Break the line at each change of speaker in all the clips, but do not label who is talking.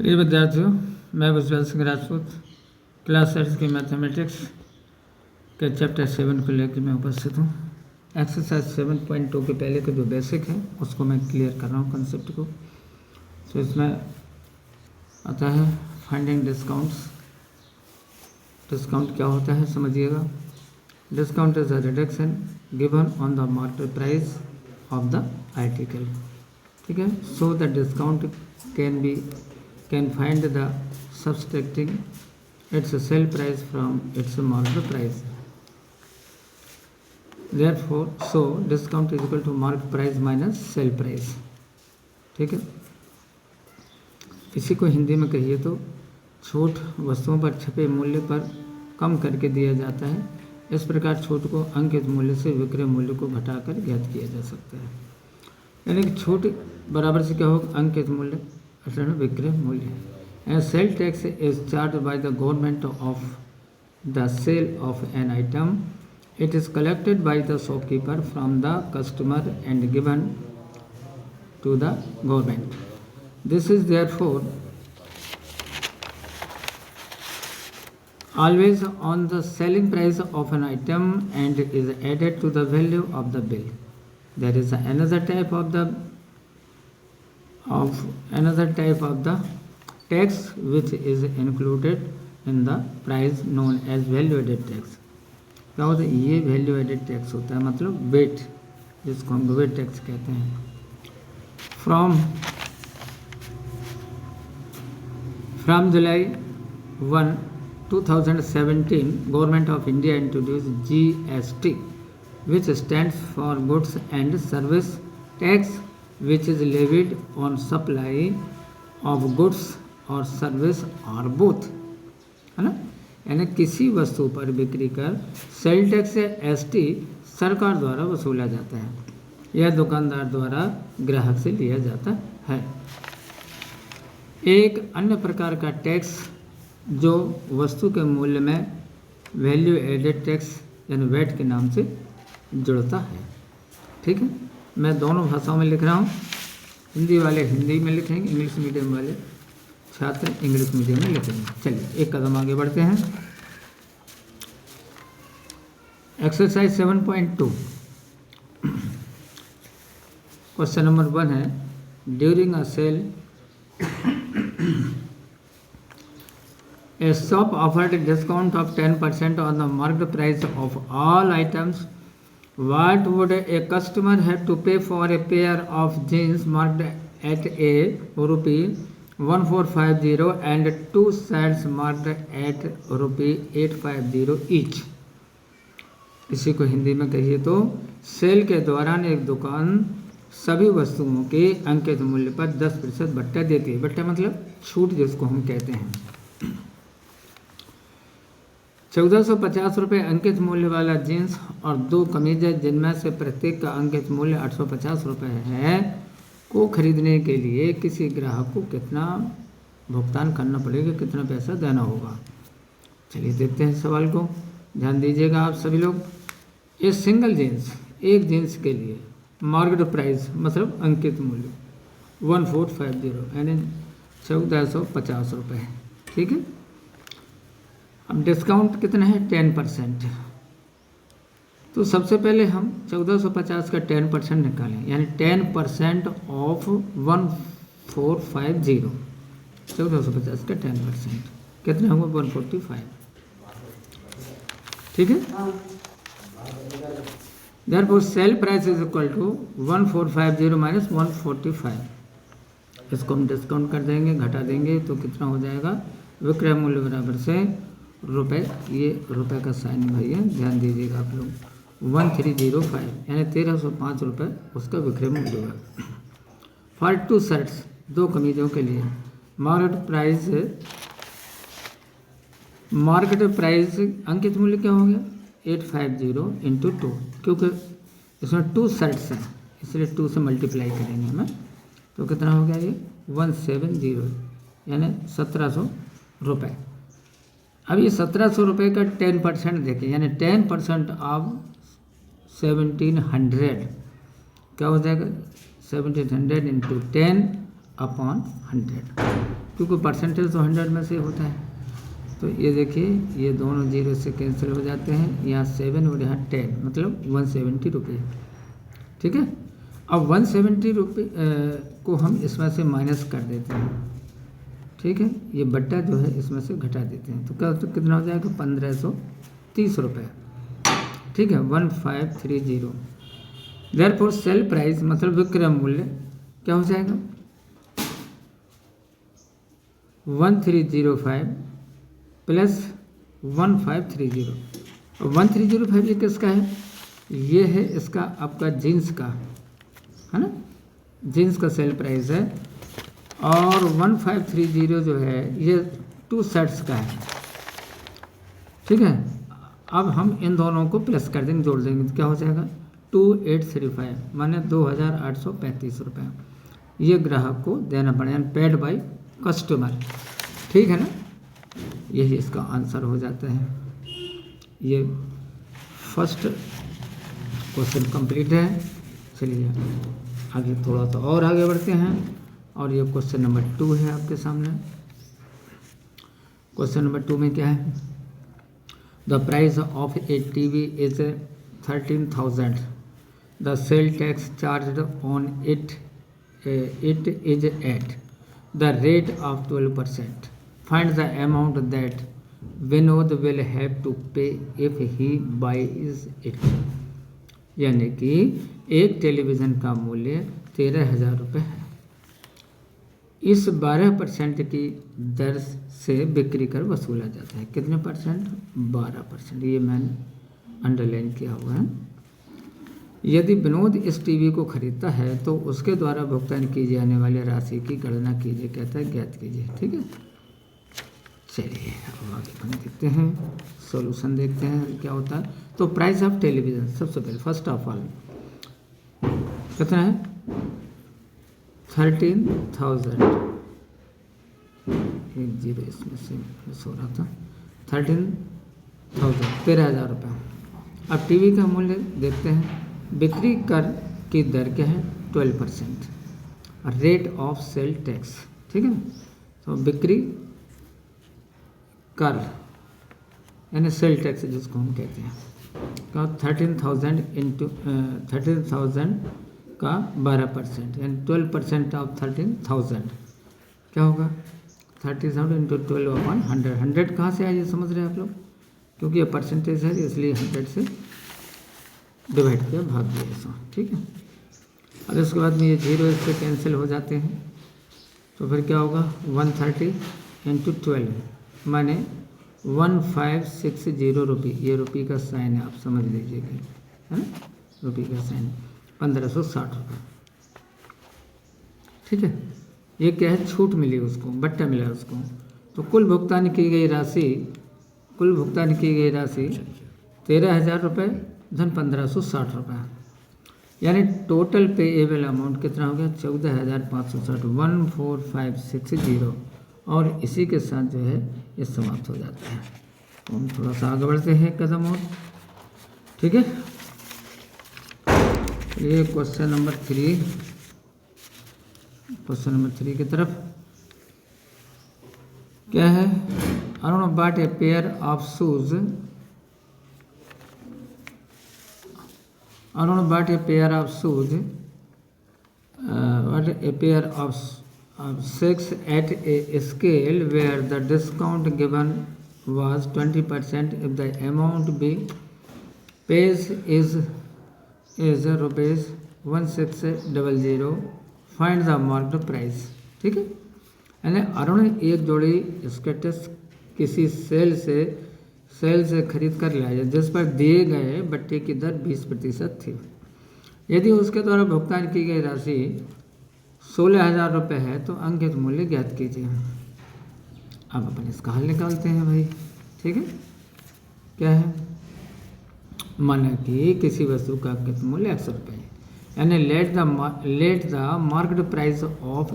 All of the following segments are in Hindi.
प्रिय विद्यार्थियों, मैं उज्ज्वल सिंह राजपूत क्लास 8 की मैथमेटिक्स के चैप्टर 7 को लेकर मैं उपस्थित हूँ। एक्सरसाइज 7.2 के पहले के जो बेसिक है उसको मैं क्लियर कर रहा हूँ कंसेप्ट को। तो इसमें आता है फाइंडिंग डिस्काउंट्स। डिस्काउंट क्या होता है समझिएगा। Discount is a reduction given on the market price of the article. ठीक है। So the discount can find the subtracting its sale price from its market price. Therefore, so discount is equal to market price minus sale price. ठीक है। इसी को हिंदी में कहिए तो छूट वस्तुओं पर छपे मूल्य पर कम करके दिया जाता है। इस प्रकार छूट को अंकित मूल्य से विक्रय मूल्य को घटाकर ज्ञात किया जा सकता है। यानी कि छूट बराबर से क्या होगा, अंकित मूल्य अर्थात विक्रय मूल्य। And sale tax is charged by the government of the sale of an item. It is collected by the shopkeeper from the customer and given to the government. This is therefore always on the selling price of an item and is added to the value of the bill. There is another type of the tax which is included in the price known as value added tax. क्या होता है, ये वैल्यू एडेड टैक्स होता है, मतलब वेट, जिसको हम वेट टैक्स कहते हैं। From July 1, 2017 government of India introduce GST which stands for goods and service tax which is levied on supply of goods और सर्विस और बोथ, है ना। यानी किसी वस्तु पर बिक्री कर सेल टैक्स या ST सरकार द्वारा वसूला जाता है या दुकानदार द्वारा ग्राहक से लिया जाता है। एक अन्य प्रकार का टैक्स जो वस्तु के मूल्य में वैल्यू एडेड टैक्स यानी वैट के नाम से जुड़ता है। ठीक है। मैं दोनों भाषाओं में लिख रहा हूँ। हिंदी वाले हिंदी में लिखेंगे, इंग्लिश मीडियम वाले छात्र इंग्लिश मीडियम में लिखेंगे। चलिए एक कदम आगे बढ़ते हैं। एक्सरसाइज 7.2 क्वेश्चन नंबर 1 है, during a sale a shop offered a discount of 10% on the market price of all items. What would a customer have to pay for a pair of jeans marked at a rupee 1450 and 2 shirts marked at rupee 850 each? इसी को हिंदी में कहिए तो सेल के दौरान एक दुकान सभी वस्तुओं के अंकित मूल्य पर 10% बट्टा देती है। बट्टा मतलब छूट जिसको हम कहते हैं। 1450 रुपये अंकित मूल्य वाला जीन्स और 2 कमीजें जिनमें से प्रत्येक का अंकित मूल्य 850 रुपये है को खरीदने के लिए किसी ग्राहक को कितना भुगतान करना पड़ेगा, कितना पैसा देना होगा। चलिए देखते हैं सवाल को, ध्यान दीजिएगा आप सभी लोग। ये सिंगल जीन्स, एक जीन्स के लिए मार्केट प्राइस मतलब अंकित मूल्य 1450 यानी 1450 रुपये। ठीक है। अब डिस्काउंट कितना है, 10%। तो सबसे पहले हम 1450 का 10% निकालें, यानी 10% ऑफ 1450, 1450 का 10% कितना होगा, 145। ठीक है। Therefore sale price is equal to 1450 minus 145। इसको हम डिस्काउंट कर देंगे, घटा देंगे तो कितना हो जाएगा, विक्रय मूल्य बराबर से रुपए, ये रुपए का साइन भाई है, ध्यान दीजिएगा आप लोग, 1305 यानी 1305 रुपये उसका विक्रय मूल्य होगा। फॉर 2 शर्ट्स, 2 कमीजों के लिए मार्केट प्राइस अंकित मूल्य क्या हो गया, 850 इंटू 2, क्योंकि इसमें 2 शर्ट्स हैं इसलिए 2 से मल्टीप्लाई करेंगे हमें, तो कितना हो गया ये 170 यानी 1700 रुपये। अब ये 1700 रुपये का 10% देखिए, यानी 10% ऑफ 1700 क्या हो जाएगा, 1700 इंटू 10 अपॉन 100, क्योंकि परसेंटेज तो 100 में से होता है। तो ये देखिए ये दोनों जीरो से कैंसिल हो जाते हैं, यहाँ 7 और यहाँ 10, मतलब 170 रुपये। ठीक है, अब 170 रुपये को हम इसमें से माइनस कर देते हैं। ठीक है, ये बट्टा जो है इसमें से घटा देते हैं, तो क्या तो कितना हो जाएगा 1530 रुपये। ठीक है, 1530। देयरफॉर सेल प्राइस मतलब विक्रय मूल्य क्या हो जाएगा 1305 प्लस 1530। और 1305 ये किसका है, ये है इसका आपका जीन्स का, है ना, जीन्स का सेल प्राइस है। और 1530 जो है ये 2 शर्ट्स का है। ठीक है, अब हम इन दोनों को प्लस कर देंगे, जोड़ देंगे, तो क्या हो जाएगा 2835 माने 2835 रुपये ये ग्राहक को देना पड़ेगा, पेड बाय कस्टमर। ठीक है ना, यही इसका आंसर हो जाता है। ये फर्स्ट क्वेश्चन कंप्लीट है। चलिए आगे थोड़ा सा और आगे बढ़ते हैं, और ये क्वेश्चन नंबर 2 है आपके सामने। क्वेश्चन नंबर 2 में क्या है, the price of a TV is 13,000, the sale tax charge on it is at the rate of 12%, find the amount that Vinod will have to pay if he buys it. यानी कि एक टेलीविज़न का मूल्य 13,000 रुपये है, इस 12% की दर से बिक्री कर वसूला जाता है। कितने परसेंट, 12%, ये मैंने अंडरलाइन किया हुआ है। यदि विनोद इस टीवी को खरीदता है तो उसके द्वारा भुगतान की जाने वाली राशि की गणना कीजिए, कहता है ज्ञात कीजिए। ठीक है, चलिए अब आगे हम देखते हैं, सॉल्यूशन देखते हैं क्या होता है। तो प्राइस ऑफ टेलीविज़न सबसे पहले फर्स्ट ऑफ ऑल कितना है 13,000, एक जीरो इसमें से मिस हो रहा था, 13,000 13,000 रुपये। अब टीवी का मूल्य देखते हैं, बिक्री कर की दर क्या है 12%, रेट ऑफ सेल टैक्स। ठीक है ना, तो बिक्री कर यानी सेल टैक्स जिसको हम कहते हैं, का 13,000 इंटू 13,000 का 12% यानी 12% ऑफ 13,000 क्या होगा 30,000 इंटू 12 अपॉन 100। 100 कहाँ से आया ये समझ रहे हैं आप लोग, क्योंकि ये परसेंटेज है इसलिए 100 से डिवाइड किया, भाग दिया ऐसा। ठीक है, और इसके बाद में ये जीरो इससे कैंसिल हो जाते हैं, तो फिर क्या होगा 130 इंटू 12 माने 1560 रुपये, ये रुपये का साइन है आप समझ लीजिएगा, है ना, रुपये का साइन 1560 रुपये। ठीक है, ये क्या है छूट मिली उसको, बट्टा मिला उसको। तो कुल भुगतान की गई राशि 13,000 रुपये धन 1560 रुपये, यानी टोटल पेएबल अमाउंट कितना हो गया 14,560, 14,560। और इसी के साथ जो है ये समाप्त हो जाता है। तो हम थोड़ा सा आगे बढ़ते हैं कदम और। ठीक है, ये क्वेश्चन नंबर 3 की तरफ क्या है, Arun bot a pair of shoes, Arun bought a pair of shoes, of 6 at a scale where the discount given was 20%. If the amount be pays is rupees 1600, find the marked price. ठीक है, यानी अरुण एक जोड़ी स्केटस किसी सेल से खरीद कर लाया जिस पर दिए गए बट्टे की दर 20% थी। यदि उसके द्वारा भुगतान की गई राशि 16,000 रुपये है तो अंकित मूल्य ज्ञात कीजिए। अब अपन इसका हल निकालते हैं भाई। ठीक है, क्या है, माना कि किसी वस्तु का अंकित मूल्य 100 रुपये है, यानी let the market price of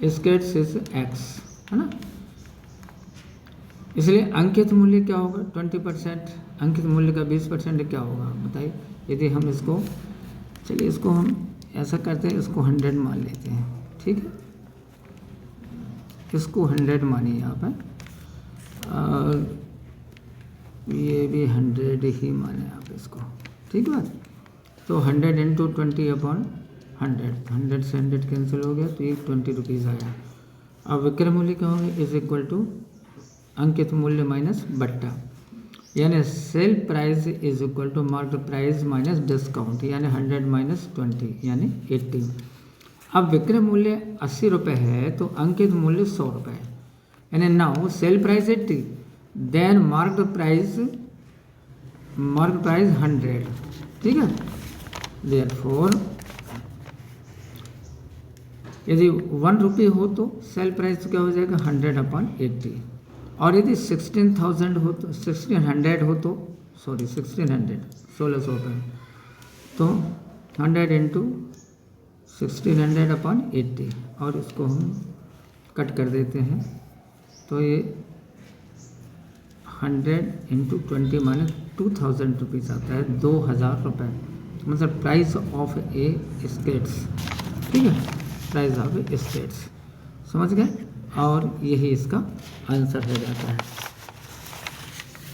skates is x, है ना, इसलिए अंकित मूल्य क्या होगा 20%, अंकित मूल्य का 20% क्या होगा बताइए। यदि हम इसको, चलिए इसको हम ऐसा करते हैं, इसको 100 मान लेते हैं। ठीक है, इसको 100 मानिए आप हैं, और ये भी 100 ही माने आप इसको, ठीक है। तो 100 इंटू 20 अपॉन 100 से 100 कैंसिल हो गया, तो ये 20 रुपीज़ आया। अब विक्रय मूल्य क्या होगा, इज इक्वल टू अंकित मूल्य माइनस बट्टा, यानी sale price is equal to market price minus discount, यानी 100 माइनस 20 यानी 80। अब विक्रय मूल्य 80 रुपये है तो अंकित मूल्य 100 रुपये है, यानी now sale price 80 then market price 100, ठीक है। देयरफॉर यदि 1 रुपये हो तो सेल प्राइस क्या हो जाएगा 100 अपॉन 80, और यदि 16,000 हो तो 1600 हो तो 1600 रुपये, तो 100 इंटू 1600 अपॉन 80, और इसको हम कट कर देते हैं, तो ये 100 इंटू 20 माइनस 2000 रुपीज़ आता है, 2000 रुपये, मतलब प्राइस ऑफ ए स्टेट्स, ठीक है, प्राइस ऑफ ए स्टेट्स, समझ गए। और यही इसका आंसर हो जाता है।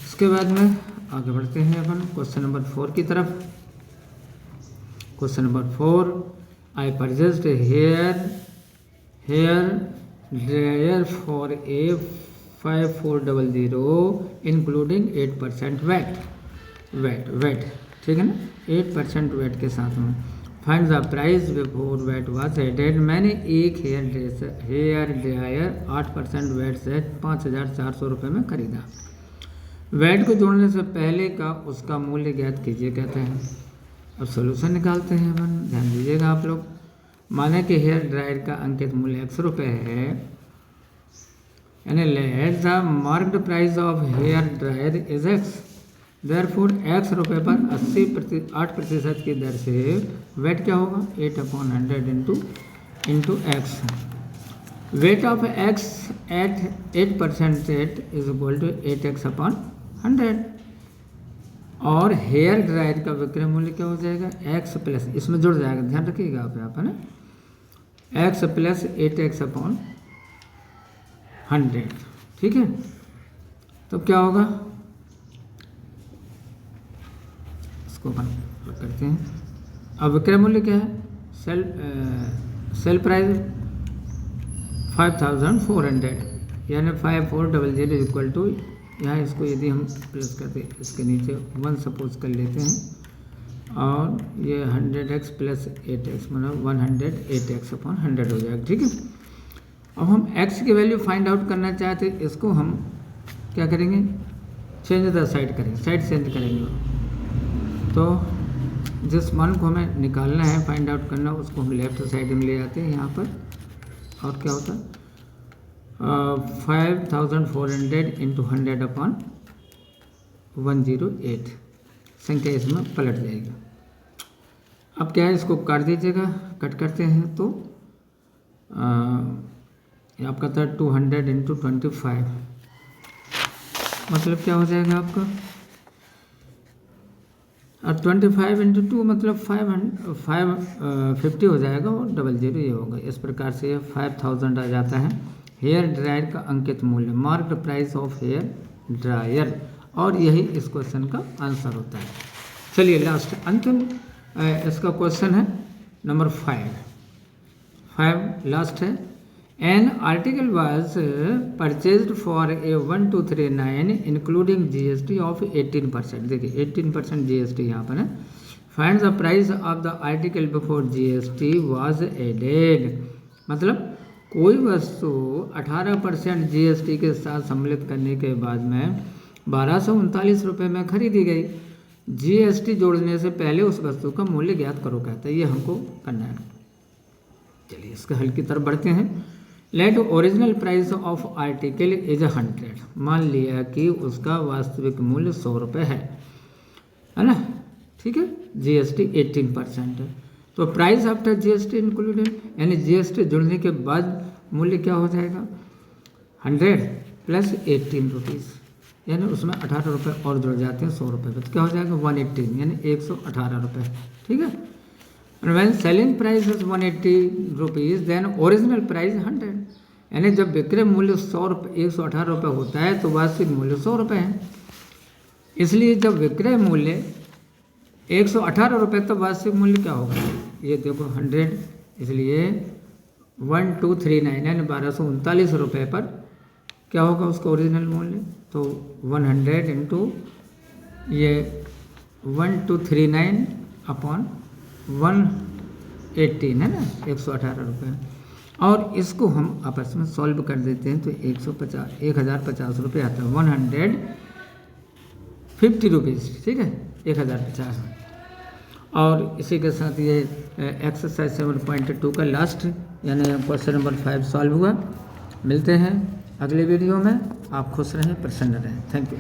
इसके बाद में आगे बढ़ते हैं अपन क्वेश्चन नंबर 4 की तरफ। Question number 4, I purchased hair dryer for a 5400 including 8% VAT, ठीक है ना, 8% वेट के साथ में। Find the price before VAT was added. मैंने एक हेयर ड्रायर 8% वेट से 5400 रुपये में खरीदा। वेट को जोड़ने से पहले का उसका मूल्य ज्ञात कीजिए कहते हैं। अब सोल्यूशन निकालते हैं अपन, ध्यान दीजिएगा आप लोग। माने कि हेयर ड्रायर का अंकित मूल्य 100 रुपये है, यानी let the marked price of hair dryer is x, therefore x रुपये पर 8% की दर से वेट क्या होगा 8/100 into x. VAT of x at 8% is equal to 8x/100, और हेयर ड्रायर का विक्रय मूल्य क्या हो जाएगा एक्स प्लस, इसमें जुड़ जाएगा, ध्यान रखिएगा आप यहाँ पर ना, एक्स प्लस 8x/100, ठीक है। तो क्या होगा, इसको अपन करते हैं। अब विक्रय मूल्य क्या है, सेल प्राइस 5400, यानी 5400 इक्वल टू, यहाँ इसको यदि हम प्लस करते इसके नीचे 1 सपोज कर लेते हैं, और ये 100x प्लस 8x मतलब 108x/100 हो जाएगा, ठीक है। अब हम x की वैल्यू फाइंड आउट करना चाहते हैं, इसको हम क्या करेंगे, चेंज द साइड करेंगे, साइड चेंज करेंगे। तो जिस मान को हमें निकालना है, फाइंड आउट करना, उसको हम लेफ्ट साइड में ले जाते हैं यहाँ पर, और क्या होता है 5400 इंटू 100/108 संख्या इसमें पलट जाएगी। अब क्या है, इसको काट दीजिएगा, कट करते हैं तो आपका था 200 इंटू 25, मतलब क्या हो जाएगा आपका, और 25 इंटू 2 मतलब 550 हो जाएगा, और 00 ये होगा। इस प्रकार से 5000 आ जाता है हेयर ड्रायर का अंकित मूल्य, marked price of hair dryer, और यही इस क्वेश्चन का आंसर होता है। चलिए लास्ट अंतिम इसका क्वेश्चन है नंबर 5 लास्ट है। An article was purchased for a 1239 including GST of 18%, देखिए 18% GST यहाँ पर है। Find the price of the article before GST was added, मतलब कोई वस्तु 18% GST के साथ सम्मिलित करने के बाद में 1239 रुपये में खरीदी गई। GST जोड़ने से पहले उस वस्तु का मूल्य ज्ञात करो कहता है, ये हमको करना है। चलिए इसके हल की तरफ बढ़ते हैं। Let original price of article is 100, मान लिया कि उसका वास्तविक मूल्य 100 रुपये है ना, ठीक है। GST 18% है, तो प्राइस आफ्टर GST इंक्लूडेड, यानी GST जुड़ने के बाद मूल्य क्या हो जाएगा 100 प्लस 18 रुपीज़, यानी उसमें 18 रुपये और जुड़ जाते हैं 100 रुपये पे, तो क्या हो जाएगा 118, यानी 118 रुपये, ठीक है। When selling price is 180 rupees then original price 100, यानी जब विक्रय मूल्य 118 रुपये होता है तो वास्तविक मूल्य 100 रुपये है। इसलिए जब विक्रय मूल्य 118 रुपये तो वास्तविक मूल्य क्या होगा, ये देखो 100, इसलिए 1239 यानी 1239 रुपये पर क्या होगा उसका ओरिजिनल मूल्य, तो 100 इंटू ये 1239 अपॉन 118 है ना, 118 रुपये। और इसको हम आपस में सॉल्व कर देते हैं तो 1050 रुपये आता है, 150 रुपीज़, ठीक है, 1050। और इसी के साथ ये एक्सरसाइज 7.2 का लास्ट यानी क्वेश्चन नंबर 5 सॉल्व हुआ। मिलते हैं अगले वीडियो में। आप खुश रहें, प्रसन्न रहें। Thank you.